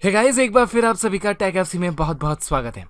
Hey guys, एक बार फिर आप सभी का टेक एफसी में बहुत बहुत स्वागत है।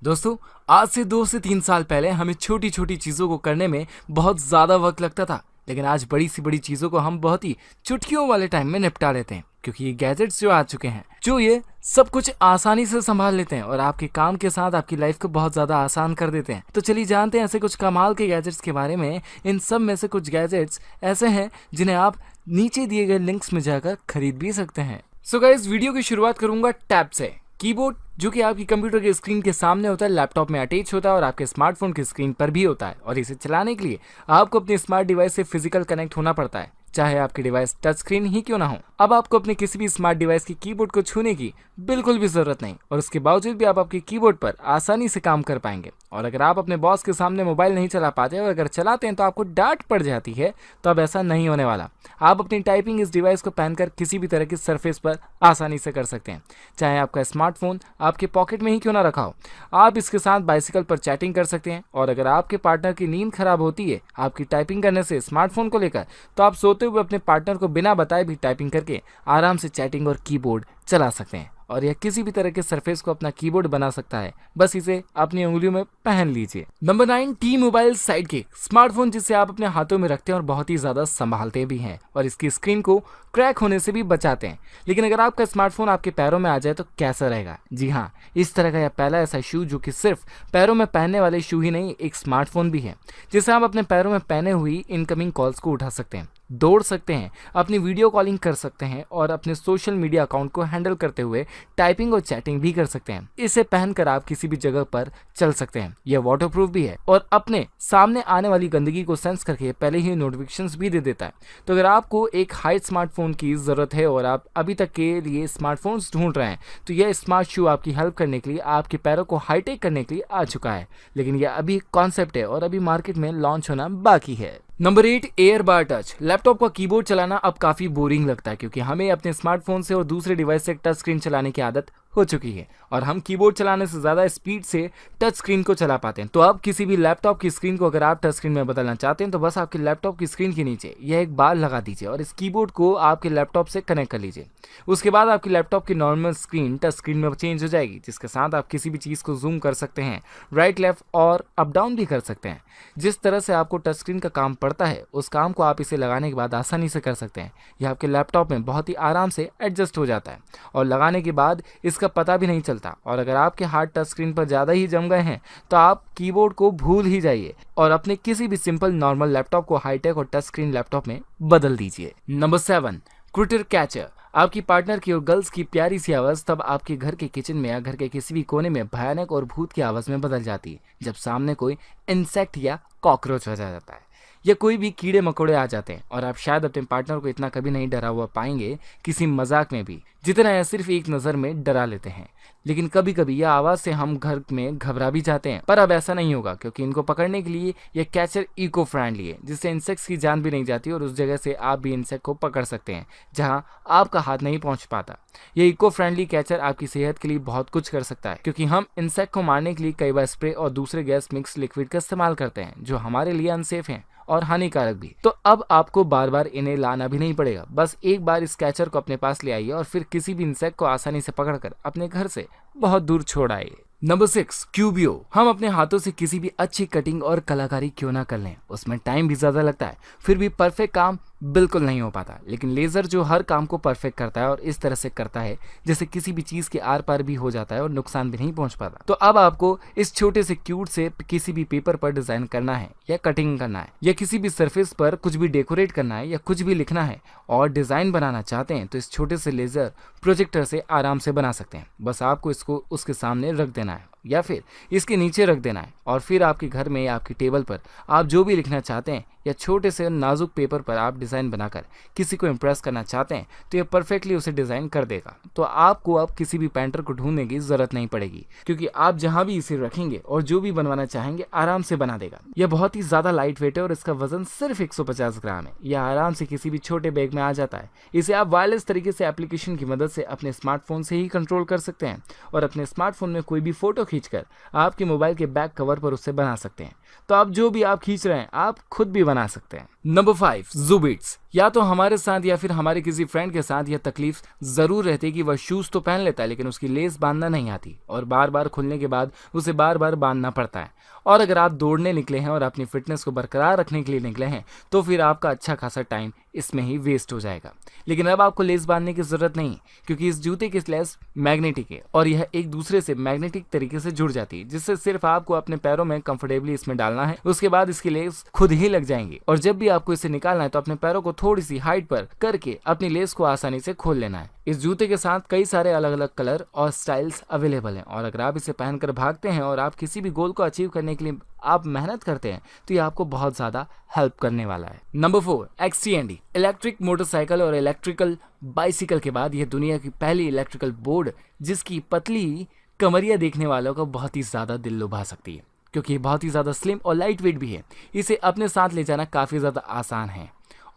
दोस्तों, आज से 2 से 3 साल पहले हमें छोटी छोटी चीज़ों को करने में बहुत ज़्यादा वक्त लगता था, लेकिन आज बड़ी सी बड़ी चीज़ों को हम बहुत ही चुटकियों वाले टाइम में निपटा लेते हैं, क्योंकि ये गैजेट्स जो आ चुके हैं जो ये सब कुछ आसानी से संभाल लेते हैं और आपके काम के साथ आपकी लाइफ को बहुत ज़्यादा आसान कर देते हैं। तो चलिए जानते हैं ऐसे कुछ कमाल के गैजेट्स के बारे में। इन सब में से कुछ गैजेट्स ऐसे हैं जिन्हें आप नीचे दिए गए लिंक्स में जाकर खरीद भी सकते हैं। सो गाइस, वीडियो की शुरुआत करूंगा टैब से। कीबोर्ड जो कि आपकी कंप्यूटर की स्क्रीन के सामने होता है, लैपटॉप में अटैच होता है और आपके स्मार्टफोन की स्क्रीन पर भी होता है, और इसे चलाने के लिए आपको अपने स्मार्ट डिवाइस से फिजिकल कनेक्ट होना पड़ता है, चाहे आपकी डिवाइस टच स्क्रीन ही क्यों ना हो। अब आपको अपने किसी भी स्मार्ट डिवाइस की कीबोर्ड को छूने की बिल्कुल भी जरूरत नहीं, और उसके बावजूद भी आप आपके कीबोर्ड पर आसानी से काम कर पाएंगे। और अगर आप अपने बॉस के सामने मोबाइल नहीं चला पाते और अगर चलाते हैं तो आपको डांट पड़ जाती है, तो अब ऐसा नहीं होने वाला। आप अपनी टाइपिंग इस डिवाइस को पहनकर किसी भी तरह की सरफेस पर आसानी से कर सकते हैं, चाहे आपका स्मार्टफोन आपके पॉकेट में ही क्यों ना रखा हो। आप इसके साथ बाइसिकल पर चैटिंग कर सकते हैं, और अगर आपके पार्टनर की नींद खराब होती है आपकी टाइपिंग करने से स्मार्टफोन को लेकर, तो आप सोते हुए अपने पार्टनर को बिना बताए भी टाइपिंग करके आराम से चैटिंग और कीबोर्ड चला सकते हैं। और यह किसी भी तरह के सरफेस को अपना कीबोर्ड बना सकता है, बस इसे अपनी उंगलियों में पहन लीजिए। नंबर 9, टी मोबाइल साइडकिक स्मार्टफोन, जिसे आप अपने हाथों में रखते हैं और बहुत ही ज्यादा संभालते भी हैं, और इसकी स्क्रीन को क्रैक होने से भी बचाते हैं। लेकिन अगर आपका स्मार्टफोन आपके पैरों में आ जाए तो कैसा रहेगा? जी हाँ, इस तरह का यह पहला ऐसा शू जो कि सिर्फ पैरों में पहनने वाले शू ही नहीं, एक स्मार्टफोन भी है, जिसे आप अपने पैरों में पहने हुई इनकमिंग कॉल्स को उठा सकते हैं, दौड़ सकते हैं, अपनी वीडियो कॉलिंग कर सकते हैं और अपने सोशल मीडिया अकाउंट को हैंडल करते हुए टाइपिंग और चैटिंग भी कर सकते हैं। इसे पहनकर आप किसी भी जगह पर चल सकते हैं। यह वाटरप्रूफ भी है और अपने सामने आने वाली गंदगी को सेंस करके पहले ही नोटिफिकेशंस भी दे देता है। तो अगर आपको एक हाई स्मार्टफोन की ज़रूरत है और आप अभी तक के लिए स्मार्टफोन्स ढूंढ रहे हैं, तो यह स्मार्ट शू आपकी हेल्प करने के लिए, आपके पैरों को हाईटेक करने के लिए आ चुका है। लेकिन यह अभी कॉन्सेप्ट है और अभी मार्केट में लॉन्च होना बाकी है। Number 8, AirBar touch. लैपटॉप का कीबोर्ड चलाना अब काफ़ी बोरिंग लगता है, क्योंकि हमें अपने स्मार्टफोन से और दूसरे डिवाइस से टच स्क्रीन चलाने की आदत हो चुकी है, और हम कीबोर्ड चलाने से ज़्यादा स्पीड से टच स्क्रीन को चला पाते हैं। तो अब किसी भी लैपटॉप की स्क्रीन को अगर आप टच स्क्रीन में बदलना चाहते हैं, तो बस आपके लैपटॉप की स्क्रीन के नीचे यह एक बार लगा दीजिए और इस कीबोर्ड को आपके लैपटॉप से कनेक्ट कर लीजिए। उसके बाद आपकी लैपटॉप की नॉर्मल स्क्रीन टच स्क्रीन में चेंज हो जाएगी, जिसके साथ आप किसी भी चीज़ को जूम कर सकते हैं, राइट लेफ्ट और अप डाउन भी कर सकते हैं। जिस तरह से आपको टच स्क्रीन का काम पड़ता है, उस काम को आप इसे लगाने के बाद आसानी से कर सकते हैं। यह आपके लैपटॉप में बहुत ही आराम से एडजस्ट हो जाता है और लगाने के बाद इसका पता भी नहीं चलता। और अगर आपके हाथ टच स्क्रीन पर ज़्यादा ही जम गए हैं, तो आप कीबोर्ड को भूल ही जाइए और अपने किसी भी सिंपल नॉर्मल लैपटॉप को हाईटेक और टच स्क्रीन लैपटॉप में बदल दीजिए। Number 7, critter catcher. आपकी पार्टनर की और गर्ल्स की प्यारी सी आवाज़ तब आपके घर के किचन में या घर के किसी भी कोने में भयानक और भूत की आवाज़ में बदल जाती है, जब सामने कोई इंसेक्ट या कॉकरोच आ जाता है या कोई भी कीड़े मकोड़े आ जाते हैं। और आप शायद अपने पार्टनर को इतना कभी नहीं डरा हुआ पाएंगे किसी मजाक में भी, जितना यह सिर्फ एक नज़र में डरा लेते हैं। लेकिन कभी कभी यह आवाज़ से हम घर में घबरा भी जाते हैं, पर अब ऐसा नहीं होगा, क्योंकि इनको पकड़ने के लिए यह कैचर इको फ्रेंडली है, जिससे इंसेक्ट्स की जान भी नहीं जाती और उस जगह से आप भी इंसेक्ट को पकड़ सकते हैं जहां आपका हाथ नहीं पहुंच पाता। यह इको फ्रेंडली कैचर आपकी सेहत के लिए बहुत कुछ कर सकता है, क्योंकि हम इंसेक्ट को मारने के लिए कई बार स्प्रे और दूसरे गैस मिक्स लिक्विड का इस्तेमाल करते हैं, जो हमारे लिए अनसेफ हैं और हानिकारक भी। तो अब आपको बार बार इन्हें लाना भी नहीं पड़ेगा, बस एक बार इस कैचर को अपने पास ले आइए और फिर किसी भी इंसेक्ट को आसानी से पकड़कर अपने घर से बहुत दूर छोड़ आइए। नंबर 6, क्यूबियो। हम अपने हाथों से किसी भी अच्छी कटिंग और कलाकारी क्यों ना कर लें, उसमें टाइम भी ज़्यादा लगता है, फिर भी परफेक्ट काम बिल्कुल नहीं हो पाता। लेकिन लेज़र जो हर काम को परफेक्ट करता है और इस तरह से करता है जैसे किसी भी चीज़ के आर पार भी हो जाता है और नुकसान भी नहीं पहुंच पाता। तो अब आपको इस छोटे से क्यूट से किसी भी पेपर पर डिज़ाइन करना है या कटिंग करना है या किसी भी सरफेस पर कुछ भी डेकोरेट करना है या कुछ भी लिखना है और डिज़ाइन बनाना चाहते हैं, तो इस छोटे से लेज़र प्रोजेक्टर से आराम से बना सकते हैं। बस आपको इसको उसके सामने रख देना है या फिर इसके नीचे रख देना है, और फिर आपके घर में या आपकी टेबल पर आप जो भी लिखना चाहते हैं या छोटे से नाजुक पेपर पर आप डिज़ाइन बनाकर किसी को इम्प्रेस करना चाहते हैं, तो ये परफेक्टली उसे डिज़ाइन कर देगा। तो आपको अब किसी भी पेंटर को ढूंढने की ज़रूरत नहीं पड़ेगी, क्योंकि आप जहां भी इसे रखेंगे और जो भी बनवाना चाहेंगे आराम से बना देगा। यह बहुत ही ज़्यादा लाइट वेट है और इसका वजन सिर्फ 150 ग्राम है। यह आराम से किसी भी छोटे बैग में आ जाता है। इसे आप वायरलेस तरीके से एप्लीकेशन की मदद से अपने स्मार्टफोन से ही कंट्रोल कर सकते हैं और अपने स्मार्टफोन में कोई भी फोटो खींचकर आपके मोबाइल के बैक कवर पर उससे बना सकते हैं। तो अब जो भी आप खींच रहे हैं आप खुद भी बना सकते हैं। नंबर 5, ज़ुबिट्स। या तो हमारे साथ या फिर हमारे किसी फ्रेंड के साथ यह तकलीफ जरूर रहती है कि वह शूज तो पहन लेता है लेकिन उसकी लेस बांधना नहीं आती और बार बार खुलने के बाद उसे बार बार बांधना पड़ता है। और अगर आप दौड़ने निकले हैं और अपनी फिटनेस को बरकरार रखने के लिए निकले हैं तो फिर आपका अच्छा खासा टाइम इसमें ही वेस्ट हो जाएगा। लेकिन अब आपको लेस बांधने की जरूरत नहीं, क्योंकि इस जूते की लेस मैग्नेटिक है और यह एक दूसरे से मैग्नेटिक तरीके से जुड़ जाती है, जिससे सिर्फ आपको अपने पैरों में कंफर्टेबली इसमें डालना है। उसके बाद इसकी लेस खुद ही लग जाएंगी और जब भी आपको इसे निकालना है तो अपने पैरों को थोड़ी सी हाइट पर करके अपनी लेस को आसानी से खोल लेना है। इस जूते के साथ कई सारे अलग अलग कलर और स्टाइल्स अवेलेबल हैं और अगर आप इसे पहनकर भागते हैं और आप किसी भी गोल को अचीव करने के लिए आप मेहनत करते हैं तो ये आपको बहुत ज्यादा हेल्प करने वाला है। Number 4, XCND। इलेक्ट्रिक मोटरसाइकिल और इलेक्ट्रिकल बाइसिकल के बाद यह दुनिया की पहली इलेक्ट्रिकल बोर्ड जिसकी पतली कमरिया देखने वालों को बहुत ही ज्यादा दिल लुभा सकती है, क्योंकि ये बहुत ही ज्यादा स्लिम और लाइट वेट भी है। इसे अपने साथ ले जाना काफी ज्यादा आसान है।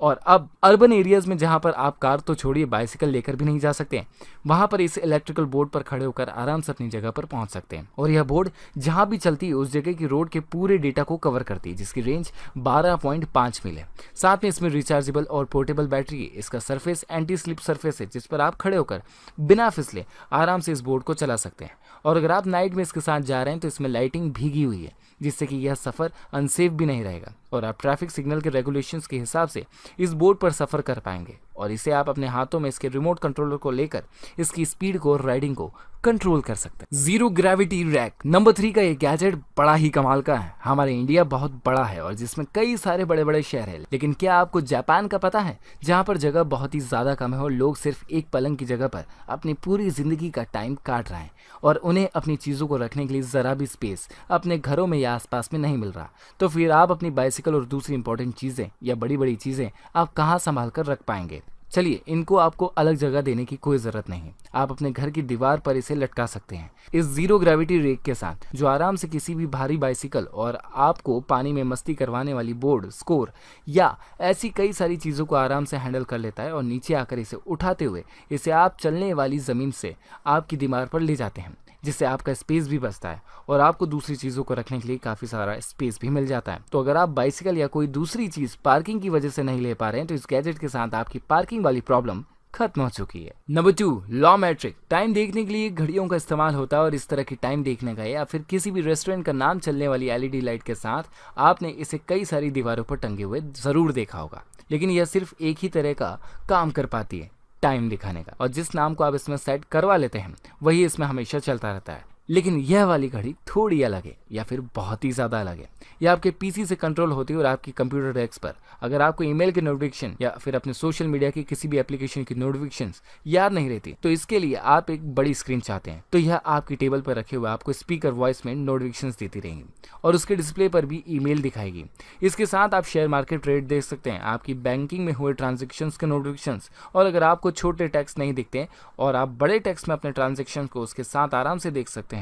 और अब अर्बन एरियाज में जहां पर आप कार तो छोड़िए बाइसिकल लेकर भी नहीं जा सकते, वहां पर इस इलेक्ट्रिकल बोर्ड पर खड़े होकर आराम से अपनी जगह पर पहुंच सकते हैं। और यह बोर्ड जहां भी चलती है उस जगह की रोड के पूरे डेटा को कवर करती है, जिसकी रेंज 12.5 मील है। साथ में इसमें रिचार्जेबल और पोर्टेबल बैटरी है। इसका सरफेस एंटी स्लिप सरफेस है, जिस पर आप खड़े होकर बिना फिसले आराम से इस बोर्ड को चला सकते हैं। और अगर आप नाइट में इसके साथ जा रहे हैं तो इसमें लाइटिंग भीगी हुई है, जिससे कि यह सफ़र अनसेफ भी नहीं रहेगा और आप ट्रैफिक सिग्नल के रेगुलेशंस के हिसाब से इस बोर्ड पर सफ़र कर पाएंगे। और इसे आप अपने हाथों में इसके रिमोट कंट्रोलर को लेकर इसकी स्पीड को और राइडिंग को कंट्रोल कर सकते हैं। Zero gravity rack. नंबर 3 का ये गैजेट बड़ा ही कमाल का है। हमारे इंडिया बहुत बड़ा है और जिसमें कई सारे बड़े बड़े शहर हैं, लेकिन क्या आपको जापान का पता है, जहाँ पर जगह बहुत ही ज़्यादा कम है और लोग सिर्फ एक पलंग की जगह पर अपनी पूरी ज़िंदगी का टाइम काट रहे हैं और उन्हें अपनी चीज़ों को रखने के लिए ज़रा भी स्पेस अपने घरों में या आसपास में नहीं मिल रहा। तो फिर आप अपनी बाइसिकल और दूसरी इंपॉर्टेंट चीज़ें या बड़ी बड़ी चीज़ें आप कहाँ संभाल कर रख पाएंगे? चलिए, इनको आपको अलग जगह देने की कोई ज़रूरत नहीं, आप अपने घर की दीवार पर इसे लटका सकते हैं इस जीरो ग्रेविटी रेक के साथ, जो आराम से किसी भी भारी बाइसिकल और आपको पानी में मस्ती करवाने वाली बोर्ड, स्कोर या ऐसी कई सारी चीज़ों को आराम से हैंडल कर लेता है और नीचे आकर इसे उठाते हुए इसे आप चलने वाली ज़मीन से आपकी दीवार पर ले जाते हैं, जिससे आपका स्पेस भी बचता है और आपको दूसरी चीज़ों को रखने के लिए काफ़ी सारा स्पेस भी मिल जाता है। तो अगर आप बाइसिकल या कोई दूसरी चीज़ पार्किंग की वजह से नहीं ले पा रहे हैं तो इस गैजेट के साथ आपकी पार्किंग वाली प्रॉब्लम खत्म हो चुकी है। Number 2, law matric. टाइम देखने के लिए घड़ियों का इस्तेमाल होता है और इस तरह की टाइम देखने का या फिर किसी भी रेस्टोरेंट का नाम चलने वाली LED लाइट के साथ आपने इसे कई सारी दीवारों पर टंगे हुए ज़रूर देखा होगा, लेकिन यह सिर्फ एक ही तरह का काम कर पाती है, टाइम दिखाने का। और जिस नाम को आप इसमें सेट करवा लेते हैं वही इसमें हमेशा चलता रहता है। लेकिन यह वाली घड़ी थोड़ी अलग है या फिर बहुत ही ज़्यादा अलग है। यह आपके PC से कंट्रोल होती है और आपकी कंप्यूटर डेस्क पर अगर आपको ईमेल की नोटिफिकेशन या फिर अपने सोशल मीडिया की किसी भी एप्लीकेशन की नोटिफिकेशंस याद नहीं रहती, तो इसके लिए आप एक बड़ी स्क्रीन चाहते हैं, तो यह आपकी टेबल पर रखे हुए आपको स्पीकर वॉइस में नोटिफिकेशंस देती रहेंगी और उसके डिस्प्ले पर भी ईमेल दिखाएगी। इसके साथ आप शेयर मार्केट रेट देख सकते हैं, आपकी बैंकिंग में हुए ट्रांजेक्शन्स के नोटिफिकेशंस, और अगर आपको छोटे टेक्स्ट नहीं दिखते और आप बड़े टेक्स्ट में अपने ट्रांजेक्शन को उसके साथ आराम से देख सकते हैं।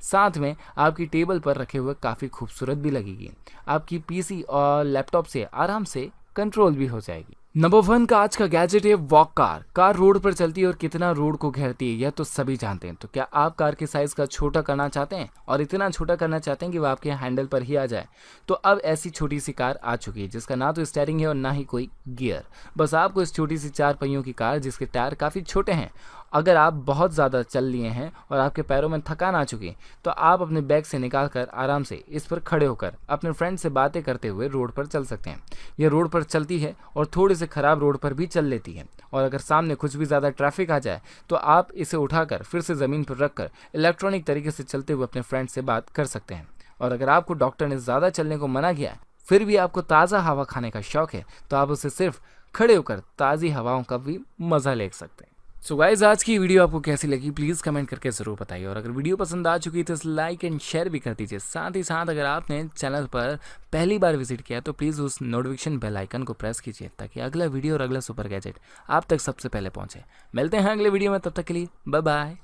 साथ में आपकी टेबल पर रखे हुए काफ़ी खूबसूरत भी लगेगी, आपकी PC और लैपटॉप से आराम से कंट्रोल भी हो जाएगी। नंबर 1 का आज का गैजेट है वॉक कार। कार रोड पर चलती है और कितना रोड को घेरती है यह तो सभी जानते हैं। तो क्या आप कार के साइज का छोटा करना चाहते हैं और इतना छोटा करना चाहते हैं कि वह आपके हैंडल पर ही आ जाए? तो अब ऐसी छोटी सी कार आ चुकी है जिसका ना तो स्टीयरिंग है और ना ही कोई गियर। बस आपको इस छोटी सी 4 पहियों की कार जिसके टायर काफ़ी छोटे हैं, अगर आप बहुत ज़्यादा चल लिए हैं और आपके पैरों में थकान आ चुकी है तो आप अपने बैग से निकाल कर आराम से इस पर खड़े होकर अपने फ्रेंड से बातें करते हुए रोड पर चल सकते हैं। यह रोड पर चलती है और थोड़ी से ख़राब रोड पर भी चल लेती है, और अगर सामने कुछ भी ज़्यादा ट्रैफिक आ जाए तो आप इसे उठाकर फिर से ज़मीन पर रखकर इलेक्ट्रॉनिक तरीके से चलते हुए अपने फ्रेंड से बात कर सकते हैं। और अगर आपको डॉक्टर ने ज़्यादा चलने को मना किया फिर भी आपको ताज़ा हवा खाने का शौक़ है तो आप उसे सिर्फ खड़े होकर ताज़ी हवाओं का भी मज़ा ले सकते हैं। सो गाइस, आज की वीडियो आपको कैसी लगी प्लीज़ कमेंट करके ज़रूर बताइए, और अगर वीडियो पसंद आ चुकी है तो लाइक एंड शेयर भी कर दीजिए। साथ ही साथ अगर आपने चैनल पर पहली बार विजिट किया तो प्लीज़ उस नोटिफिकेशन बेल आइकन को प्रेस कीजिए ताकि अगला वीडियो और अगला सुपर गैजेट आप तक सबसे पहले पहुंचे। मिलते हैं अगले वीडियो में, तब तक के लिए बाय बाय।